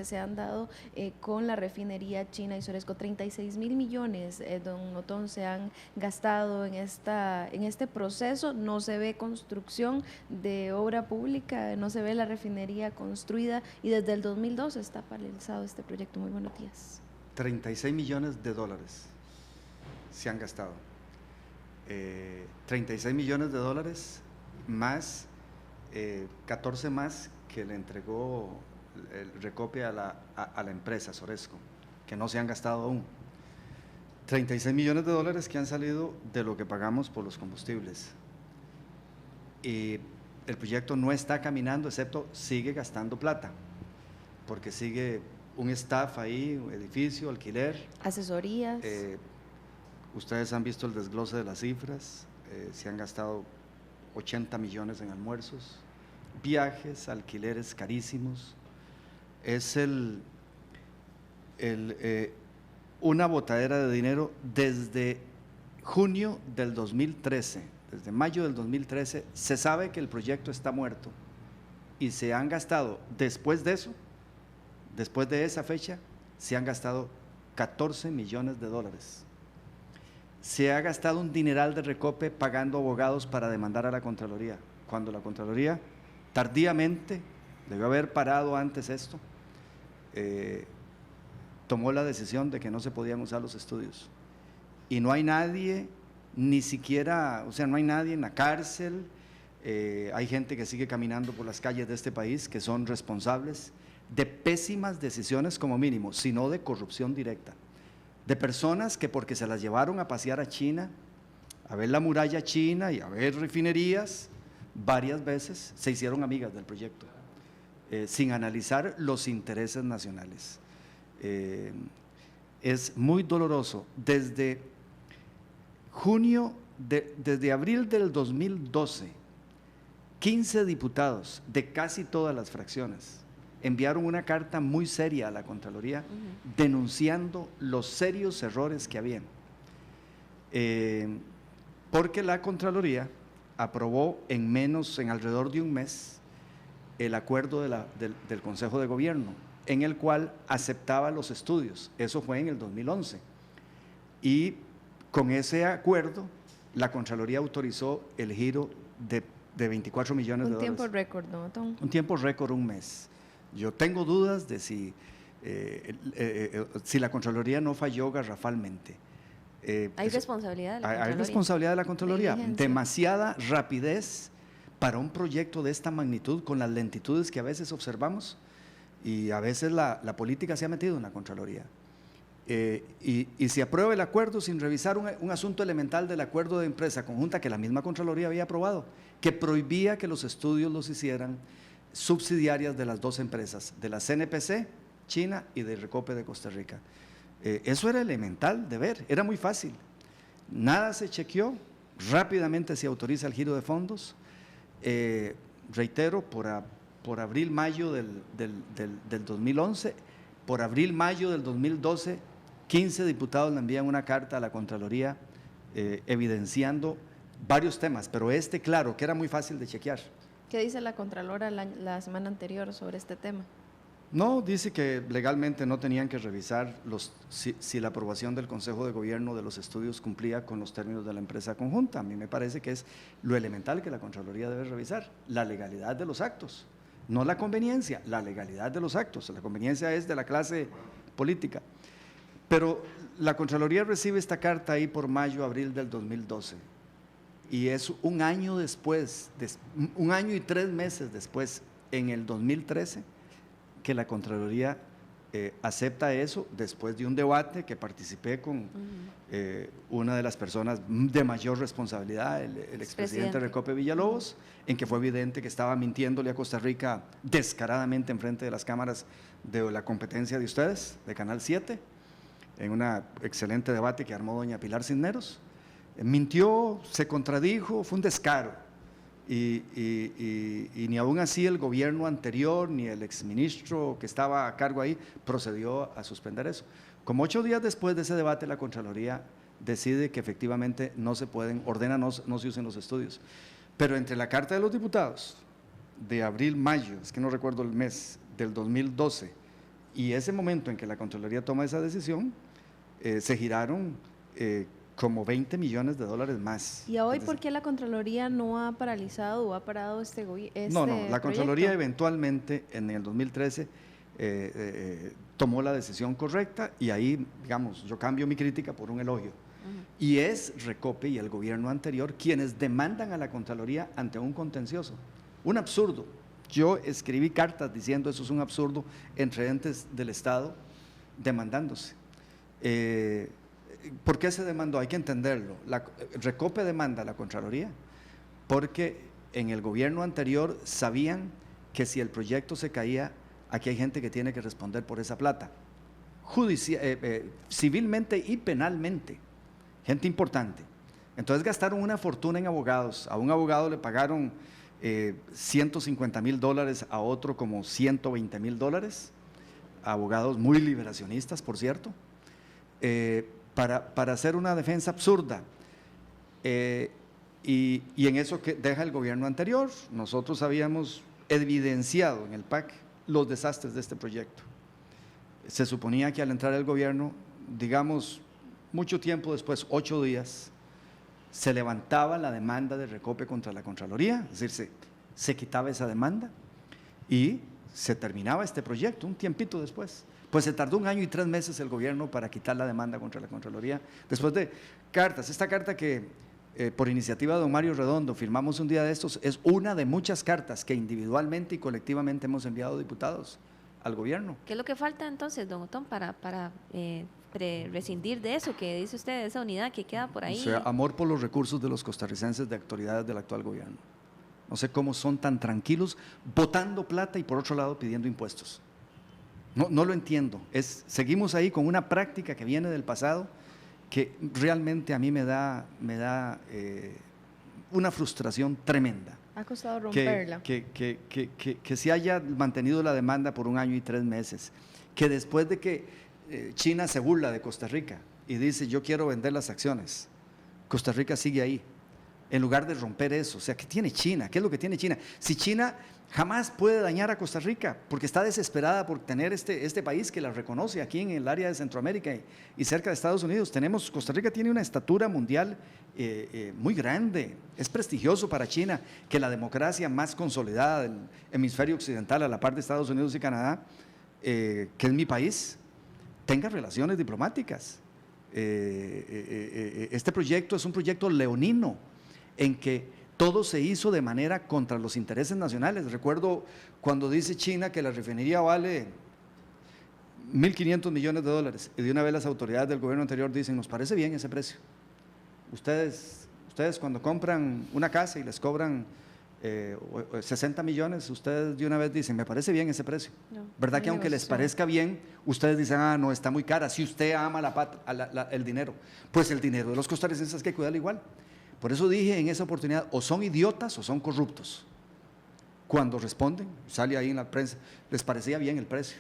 que se han dado con la refinería china y Soresco. 36.000 millones, don Otón, se han gastado en este proceso. No se ve construcción de obra pública, no se ve la refinería construida, y desde el 2002 está paralizado este proyecto. Muy buenos días. 36 millones de dólares se han gastado. 36 millones de dólares más 14 más que le entregó el Recope a la empresa Soresco, que no se han gastado aún. 36 millones de dólares que han salido de lo que pagamos por los combustibles. Y el proyecto no está caminando, excepto sigue gastando plata, porque sigue un staff ahí, un edificio, alquiler. Asesorías. Ustedes han visto el desglose de las cifras, se han gastado 80 millones en almuerzos, viajes, alquileres carísimos. Es una botadera de dinero desde junio del 2013, desde mayo del 2013, se sabe que el proyecto está muerto y se han gastado, después de eso, después de esa fecha, se han gastado 14 millones de dólares. Se ha gastado un dineral de Recope pagando abogados para demandar a la Contraloría, cuando la Contraloría tardíamente, debió haber parado antes esto, tomó la decisión de que no se podían usar los estudios. Y no hay nadie, ni siquiera, o sea, no hay nadie en la cárcel, hay gente que sigue caminando por las calles de este país que son responsables de pésimas decisiones como mínimo, sino de corrupción directa. De personas que porque se las llevaron a pasear a China, a ver la muralla china y a ver refinerías, varias veces se hicieron amigas del proyecto, sin analizar los intereses nacionales. Es muy doloroso. Desde junio, desde abril del 2012, 15 diputados de casi todas las fracciones enviaron una carta muy seria a la Contraloría denunciando los serios errores que habían, porque la Contraloría aprobó en alrededor de un mes el acuerdo del Consejo de Gobierno, en el cual aceptaba los estudios. Eso fue en el 2011, y con ese acuerdo la Contraloría autorizó el giro de 24 millones de dólares. Un tiempo récord, ¿no, Otón? Un tiempo récord, un mes. Yo tengo dudas de si la Contraloría no falló garrafalmente. Hay responsabilidad de la Contraloría. Hay responsabilidad de la Contraloría. Demasiada rapidez para un proyecto de esta magnitud, con las lentitudes que a veces observamos, y a veces la política se ha metido en la Contraloría. Y se aprueba el acuerdo sin revisar un asunto elemental del acuerdo de empresa conjunta que la misma Contraloría había aprobado, que prohibía que los estudios los hicieran subsidiarias de las dos empresas, de la CNPC China y de Recope de Costa Rica. Eso era elemental de ver, era muy fácil. Nada se chequeó, rápidamente se autoriza el giro de fondos. Reitero, por abril-mayo del 2011, por abril-mayo del 2012, 15 diputados le envían una carta a la Contraloría evidenciando varios temas, pero claro, que era muy fácil de chequear. ¿Qué dice la Contralora la semana anterior sobre este tema? No, dice que legalmente no tenían que revisar si la aprobación del Consejo de Gobierno de los estudios cumplía con los términos de la empresa conjunta. A mí me parece que es lo elemental que la Contraloría debe revisar, la legalidad de los actos, no la conveniencia, la legalidad de los actos. La conveniencia es de la clase política. Pero la Contraloría recibe esta carta ahí por mayo, abril del 2012. Y es un año después, un año y 3 meses después, en el 2013, que la Contraloría acepta eso, después de un debate que participé con una de las personas de mayor responsabilidad, el expresidente Recope Villalobos, en que fue evidente que estaba mintiéndole a Costa Rica descaradamente en frente de las cámaras de la competencia de ustedes, de Canal 7, en un excelente debate que armó doña Pilar Cisneros. Mintió, se contradijo, fue un descaro, y ni aún así el gobierno anterior ni el exministro que estaba a cargo ahí procedió a suspender eso. Como 8 días después de ese debate, la Contraloría decide que efectivamente no se pueden, ordena no se usen los estudios, pero entre la carta de los diputados de abril-mayo, es que no recuerdo el mes, del 2012, Y ese momento en que la Contraloría toma esa decisión, se giraron como 20 millones de dólares más. ¿Y hoy por qué la Contraloría no ha paralizado o ha parado este No, la Contraloría proyecto? eventualmente en el 2013 tomó la decisión correcta y ahí, digamos, yo cambio mi crítica por un elogio. Y es Recope y el gobierno anterior quienes demandan a la Contraloría ante un contencioso. Un absurdo. Yo escribí cartas diciendo eso es un absurdo entre entes del Estado demandándose. ¿Por qué se demandó? Hay que entenderlo. Recope demanda a la Contraloría porque en el gobierno anterior sabían que si el proyecto se caía, aquí hay gente que tiene que responder por esa plata, civilmente y penalmente, gente importante. Entonces gastaron una fortuna en abogados. A un abogado le pagaron $150,000, a otro como $120,000, abogados muy liberacionistas, por cierto, para hacer una defensa absurda. Y en eso que deja el gobierno anterior. Nosotros habíamos evidenciado en el PAC los desastres de este proyecto. Se suponía que al entrar el gobierno, digamos, mucho tiempo después, 8 días, se levantaba la demanda de Recope contra la Contraloría, es decir, se quitaba esa demanda y se terminaba este proyecto un tiempito después. Pues se tardó 1 año y 3 meses el gobierno para quitar la demanda contra la Contraloría, después de cartas. Esta carta que por iniciativa de don Mario Redondo firmamos un día de estos, es una de muchas cartas que individualmente y colectivamente hemos enviado diputados al gobierno. ¿Qué es lo que falta entonces, don Otón, para rescindir de eso que dice usted, de esa unidad que queda por ahí? O sea, amor por los recursos de los costarricenses, de autoridades del actual gobierno. No sé cómo son tan tranquilos botando plata y por otro lado pidiendo impuestos. No lo entiendo. Seguimos ahí con una práctica que viene del pasado que realmente a mí me da una frustración tremenda. Ha costado romperla. Que se haya mantenido la demanda por 1 año y 3 meses, que después de que China se burla de Costa Rica y dice yo quiero vender las acciones, Costa Rica sigue ahí, en lugar de romper eso. O sea, ¿qué tiene China? ¿Qué es lo que tiene China? Si China jamás puede dañar a Costa Rica, porque está desesperada por tener este país que la reconoce aquí en el área de Centroamérica y cerca de Estados Unidos. Costa Rica tiene una estatura mundial muy grande. Es prestigioso para China que la democracia más consolidada del hemisferio occidental, a la par de Estados Unidos y Canadá, que es mi país, tenga relaciones diplomáticas. Este proyecto es un proyecto leonino en que todo se hizo de manera contra los intereses nacionales. Recuerdo cuando dice China que la refinería vale $1.500 millones y de una vez las autoridades del gobierno anterior dicen, nos parece bien ese precio. Ustedes cuando compran una casa y les cobran 60 millones, ustedes de una vez dicen, me parece bien ese precio. No, ¿verdad que aunque les parezca bien, ustedes dicen, no, está muy cara? Si usted ama el dinero, pues el dinero de los costarricenses hay que cuidarlo igual. Por eso dije en esa oportunidad, o son idiotas o son corruptos. Cuando responden, sale ahí en la prensa, les parecía bien el precio,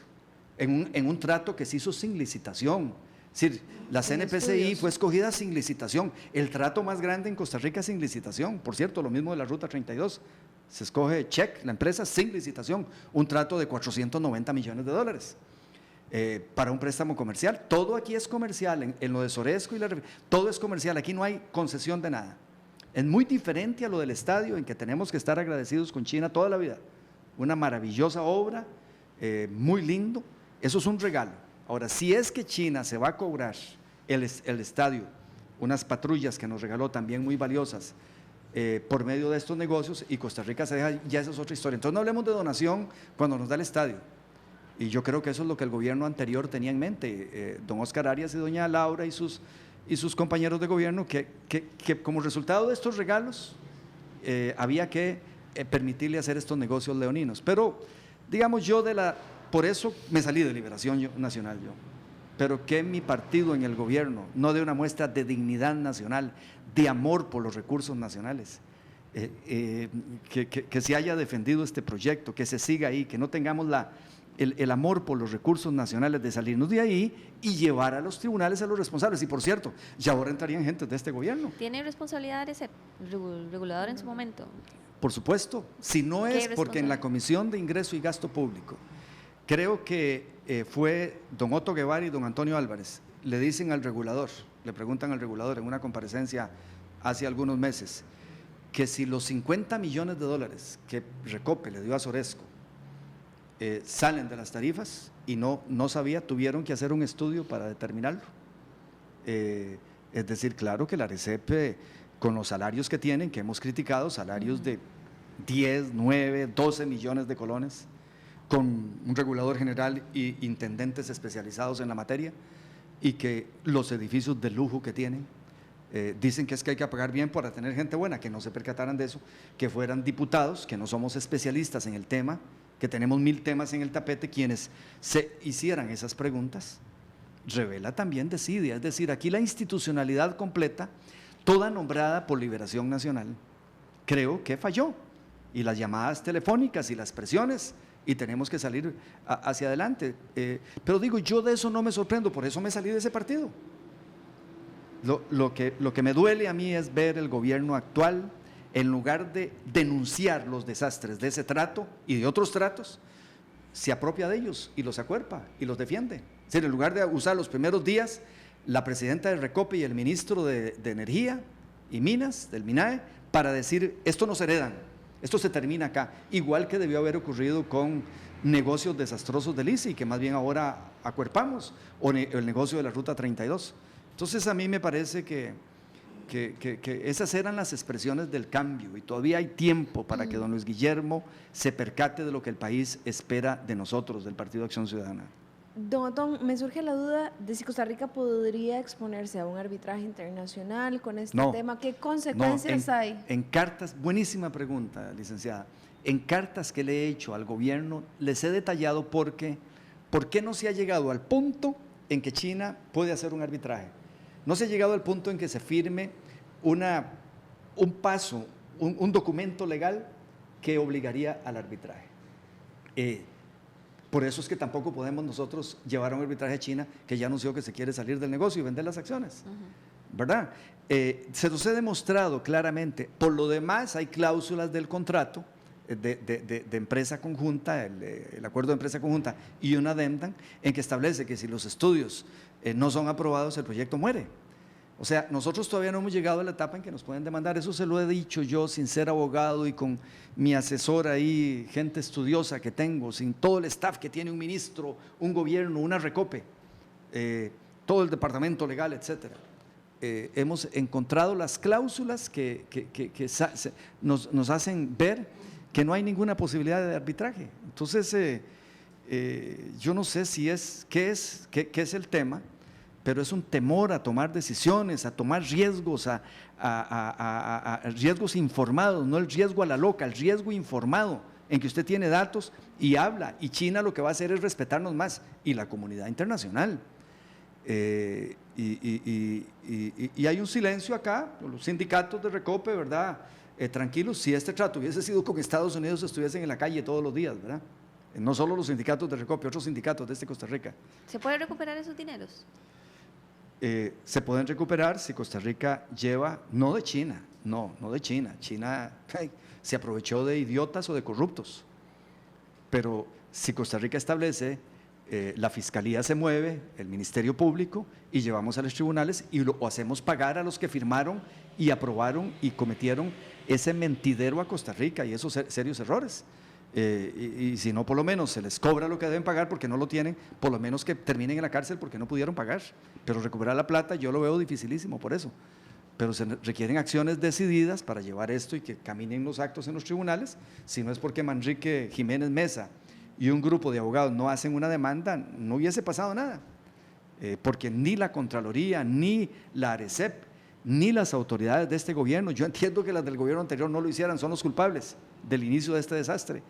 en un trato que se hizo sin licitación. Es decir, la CNPCI fue escogida sin licitación, el trato más grande en Costa Rica sin licitación. Por cierto, lo mismo de la Ruta 32, se escoge Check, la empresa, sin licitación, un trato de $490 millones. Para un préstamo comercial, todo aquí es comercial, en lo de Soresco todo es comercial, aquí no hay concesión de nada. Es muy diferente a lo del estadio, en que tenemos que estar agradecidos con China toda la vida. Una maravillosa obra, muy lindo, eso es un regalo. Ahora, si es que China se va a cobrar el estadio, unas patrullas que nos regaló también muy valiosas, por medio de estos negocios, y Costa Rica se deja, ya esa es otra historia. Entonces no hablemos de donación cuando nos da el estadio. Y yo creo que eso es lo que el gobierno anterior tenía en mente, don Oscar Arias y doña Laura y sus compañeros de gobierno, que como resultado de estos regalos había que permitirle hacer estos negocios leoninos. Pero, digamos, por eso me salí de Liberación Nacional yo. Pero que mi partido en el gobierno no dé una muestra de dignidad nacional, de amor por los recursos nacionales, que se haya defendido este proyecto, que se siga ahí, que no tengamos el amor por los recursos nacionales de salirnos de ahí y llevar a los tribunales a los responsables. Y por cierto, ya ahora entrarían gente de este gobierno. ¿Tiene responsabilidad ese regulador en su momento? Por supuesto, si no es porque en la Comisión de Ingreso y Gasto Público, creo que fue don Otto Guevara y don Antonio Álvarez, le dicen al regulador, le preguntan al regulador en una comparecencia hace algunos meses, que si los 50 millones de dólares que Recope le dio a Soresco salen de las tarifas, y no sabía, tuvieron que hacer un estudio para determinarlo. Es decir, claro que la ARECEP, con los salarios que tienen, que hemos criticado, salarios de 10, 9, 12 millones de colones, con un regulador general e intendentes especializados en la materia, y que los edificios de lujo que tienen, dicen que es que hay que pagar bien para tener gente buena, que no se percataran de eso, que fueran diputados, que no somos especialistas en el tema, que tenemos 1000 temas en el tapete, quienes se hicieran esas preguntas. Revela también desidia, es decir, aquí la institucionalidad completa, toda nombrada por Liberación Nacional, creo que falló, y las llamadas telefónicas y las presiones, y tenemos que salir hacia adelante. Pero digo, yo de eso no me sorprendo, por eso me salí de ese partido. Lo que me duele a mí es ver el gobierno actual, en lugar de denunciar los desastres de ese trato y de otros tratos, se apropia de ellos y los acuerpa y los defiende. Es decir, en lugar de usar los primeros días, la presidenta de Recope y el ministro de Energía y Minas, del MINAE, para decir, esto nos heredan, esto se termina acá, igual que debió haber ocurrido con negocios desastrosos del ICI, que más bien ahora acuerpamos, o el negocio de la Ruta 32. Entonces a mí me parece que esas eran las expresiones del cambio, y todavía hay tiempo para que don Luis Guillermo se percate de lo que el país espera de nosotros, del Partido Acción Ciudadana. Don Otón, me surge la duda de si Costa Rica podría exponerse a un arbitraje internacional con este tema. ¿Qué consecuencias hay? En cartas, buenísima pregunta, licenciada. En cartas que le he hecho al gobierno, les he detallado por qué no se ha llegado al punto en que China puede hacer un arbitraje. No se ha llegado al punto en que se firme un documento legal que obligaría al arbitraje. Por eso es que tampoco podemos nosotros llevar a un arbitraje a China, que ya anunció que se quiere salir del negocio y vender las acciones, ¿verdad? Se nos ha demostrado claramente. Por lo demás, hay cláusulas del contrato de empresa conjunta, el acuerdo de empresa conjunta y un adendum, en que establece que si los estudios no son aprobados, el proyecto muere. O sea, nosotros todavía no hemos llegado a la etapa en que nos pueden demandar. Eso se lo he dicho yo sin ser abogado y con mi asesor ahí, gente estudiosa que tengo, sin todo el staff que tiene un ministro, un gobierno, una Recope, todo el departamento legal, etcétera. Hemos encontrado las cláusulas que nos hacen ver que no hay ninguna posibilidad de arbitraje. Entonces, yo no sé qué es el tema, pero es un temor a tomar decisiones, a tomar riesgos, a riesgos informados, no el riesgo a la loca, el riesgo informado, en que usted tiene datos y habla, y China lo que va a hacer es respetarnos más, y la comunidad internacional. Y hay un silencio acá, los sindicatos de Recope, ¿verdad? Tranquilos, si este trato hubiese sido con Estados Unidos, estuviesen en la calle todos los días, ¿verdad? No solo los sindicatos de Recope, otros sindicatos de Costa Rica. ¿Se puede recuperar esos dineros? Se pueden recuperar si Costa Rica lleva, no de China, no de China. China se aprovechó de idiotas o de corruptos. Pero si Costa Rica establece, la Fiscalía se mueve, el Ministerio Público, y llevamos a los tribunales y lo hacemos pagar a los que firmaron y aprobaron y cometieron ese mentidero a Costa Rica y esos serios errores. Y si no, por lo menos se les cobra lo que deben pagar porque no lo tienen, por lo menos que terminen en la cárcel porque no pudieron pagar. Pero recuperar la plata yo lo veo dificilísimo por eso. Pero se requieren acciones decididas para llevar esto y que caminen los actos en los tribunales. Si no es porque Manrique Jiménez Mesa y un grupo de abogados no hacen una demanda, no hubiese pasado nada. Porque ni la Contraloría, ni la ARECEP, ni las autoridades de este gobierno, yo entiendo que las del gobierno anterior no lo hicieran, son los culpables del inicio de este desastre,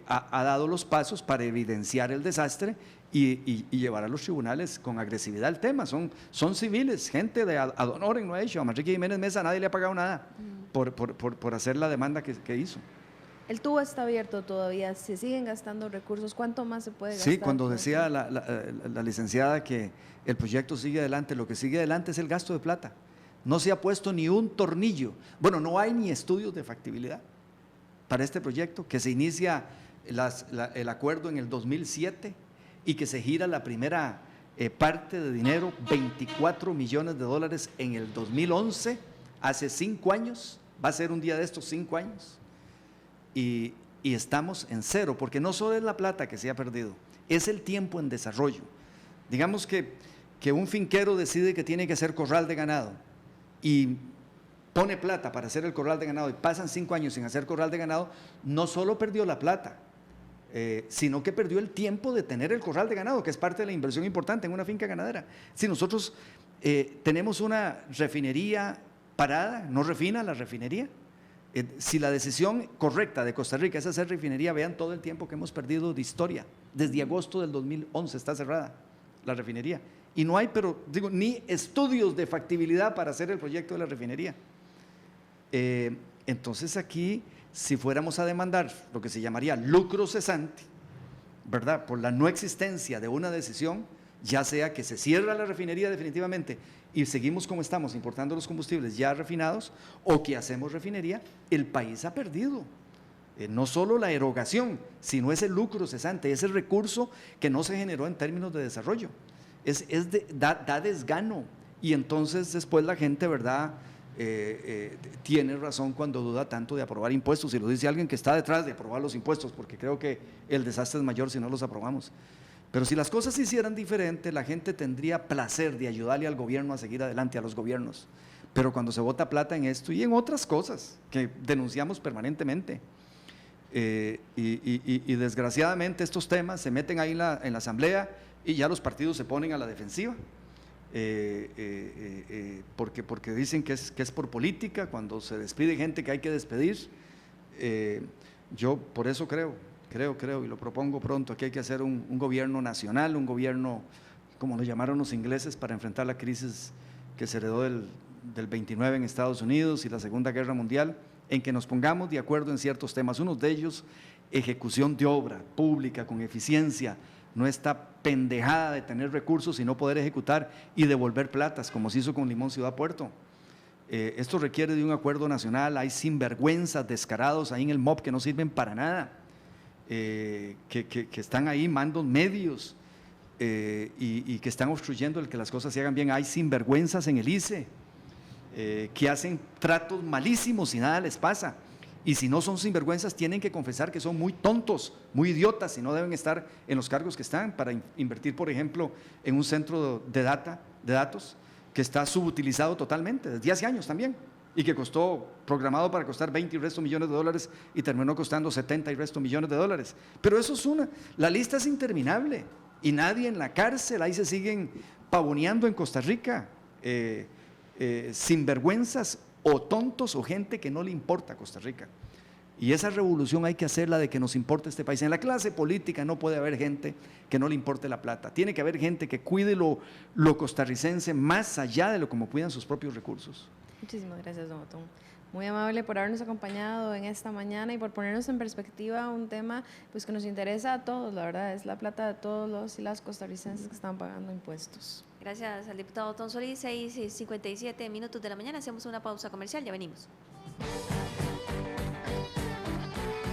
ha dado los pasos para evidenciar el desastre y llevar a los tribunales con agresividad el tema. Son civiles, gente de ad honorem no ha hecho. A Manrique Jiménez Mesa nadie le ha pagado nada por hacer la demanda que hizo. El tubo está abierto todavía, se siguen gastando recursos. ¿Cuánto más se puede gastar? Sí, cuando decía la licenciada que el proyecto sigue adelante, lo que sigue adelante es el gasto de plata. No se ha puesto ni un tornillo. Bueno, no hay ni estudios de factibilidad para este proyecto que se inicia el acuerdo en el 2007 y que se gira la primera parte de dinero, 24 millones de dólares en el 2011, hace 5 años, va a ser un día de estos 5 años, y estamos en cero, porque no solo es la plata que se ha perdido, es el tiempo en desarrollo. Digamos que un finquero decide que tiene que hacer corral de ganado y pone plata para hacer el corral de ganado y pasan 5 años sin hacer corral de ganado, no solo perdió la plata, sino que perdió el tiempo de tener el corral de ganado, que es parte de la inversión importante en una finca ganadera. Si nosotros tenemos una refinería parada, no refina la refinería, si la decisión correcta de Costa Rica es hacer refinería, vean todo el tiempo que hemos perdido de historia. Desde agosto del 2011 está cerrada la refinería y no hay, pero digo, ni estudios de factibilidad para hacer el proyecto de la refinería. Entonces aquí, si fuéramos a demandar lo que se llamaría lucro cesante, ¿verdad?, por la no existencia de una decisión, ya sea que se cierra la refinería definitivamente y seguimos como estamos importando los combustibles ya refinados, o que hacemos refinería, el país ha perdido. No solo la erogación, sino ese lucro cesante, ese recurso que no se generó en términos de desarrollo. Da desgano, y entonces después la gente, ¿verdad?, tiene razón cuando duda tanto de aprobar impuestos, y lo dice alguien que está detrás de aprobar los impuestos, porque creo que el desastre es mayor si no los aprobamos. Pero si las cosas se hicieran diferente, la gente tendría placer de ayudarle al gobierno a seguir adelante, a los gobiernos. Pero cuando se bota plata en esto y en otras cosas que denunciamos permanentemente, y desgraciadamente estos temas se meten ahí en la asamblea y ya los partidos se ponen a la defensiva, porque dicen que es por política, cuando se despide gente que hay que despedir. Yo por eso creo y lo propongo pronto, que hay que hacer un gobierno nacional, un gobierno como lo llamaron los ingleses para enfrentar la crisis que se heredó del 29 en Estados Unidos y la Segunda Guerra Mundial, en que nos pongamos de acuerdo en ciertos temas, unos de ellos ejecución de obra pública con eficiencia, no esta pendejada de tener recursos y no poder ejecutar y devolver platas, como se hizo con Limón Ciudad Puerto. Esto requiere de un acuerdo nacional. Hay sinvergüenzas descarados ahí en el MOP que no sirven para nada, que están ahí, mandos medios, y que están obstruyendo el que las cosas se hagan bien. Hay sinvergüenzas en el ICE, que hacen tratos malísimos y nada les pasa. Y si no son sinvergüenzas, tienen que confesar que son muy tontos, muy idiotas, y no deben estar en los cargos que están para invertir, por ejemplo, en un centro de datos que está subutilizado totalmente, desde hace años también, y que programado para costar 20 y resto millones de dólares, y terminó costando 70 y resto millones de dólares. Pero eso es la lista es interminable, y nadie en la cárcel, ahí se siguen pavoneando en Costa Rica, sinvergüenzas o tontos o gente que no le importa a Costa Rica. Y esa revolución hay que hacerla de que nos importe este país. En la clase política no puede haber gente que no le importe la plata. Tiene que haber gente que cuide lo costarricense más allá de lo como cuidan sus propios recursos. Muchísimas gracias, don Otón. Muy amable por habernos acompañado en esta mañana y por ponernos en perspectiva un tema pues que nos interesa a todos, la verdad, es la plata de todos los y las costarricenses que están pagando impuestos. Gracias al diputado Otón Solís. 6:57 minutos de la mañana, hacemos una pausa comercial, ya venimos.